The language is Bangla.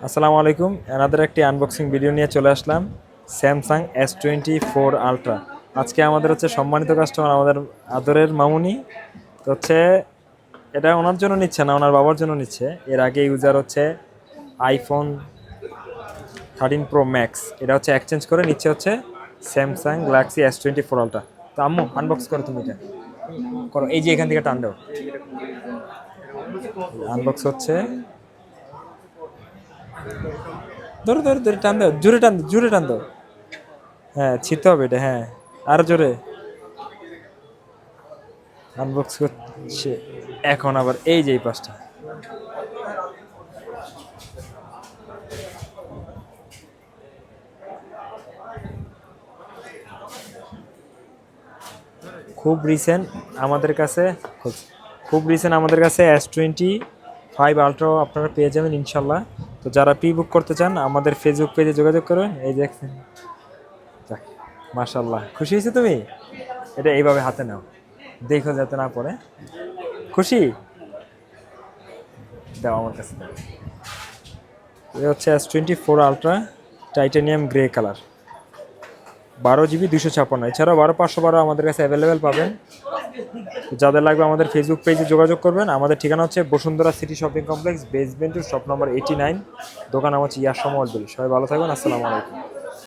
আসসালামু আলাইকুম। এনাদের একটি আনবক্সিং ভিডিও নিয়ে চলে আসলাম। Samsung S24 ultra. আজকে আমাদের হচ্ছে সম্মানিত কাস্টমার, আমাদের আদরের মামুনি তো হচ্ছে এটা ওনার জন্য নিচ্ছে না, ওনার বাবার জন্য নিচ্ছে। এর আগে ইউজার হচ্ছে আইফোন 13 Pro Max, এটা হচ্ছে এক্সচেঞ্জ করে নিচ্ছে হচ্ছে স্যামসাং গ্যালাক্সি S24 আলট্রা। তো আম্মু আনবক্স করো, তুমি এটা করো, এই যে এখান থেকে টান দাও। আনবক্স হচ্ছে, ধরো ধরো ধরে টান দাও, জোরে টান দাও, জোরে টান দাও। হ্যাঁ, ছিঁড়তে হবে এটা, হ্যাঁ আরো জোরে। আনবক্স করছে এখন আবার, এই যে এই পাঁচটা। খুব রিসেন্ট আমাদের কাছে খুব রিসেন্ট আমাদের কাছে S25 আলট্রা আপনারা পেয়ে যাবেন ইনশাল্লাহ। তো যারা প্রি বুক করতে চান আমাদের ফেসবুক পেজে যোগাযোগ করবেন। এই দেখছেন, যাক মাশাল্লাহ, খুশি হয়েছে তুমি? এটা এইভাবে হাতে নাও, দেখো যাতে না পড়ে। খুশি? দাও আমার কাছে দাও। এ হচ্ছে S24 ultra, titanium grey colour, 12 GB 256। এছাড়াও 12 512 আমাদের কাছে অ্যাভেলেবেল পাবেন। যাদের লাগবে আমাদের ফেসবুক পেজে যোগাযোগ করবেন। আমাদের ঠিকানা হচ্ছে Bashundhara city shopping complex, basement two shop number 89। দোকান আমার হচ্ছে ইয়াসমল বিল। সবাই ভালো থাকবেন, আসসালামু আলাইকুম।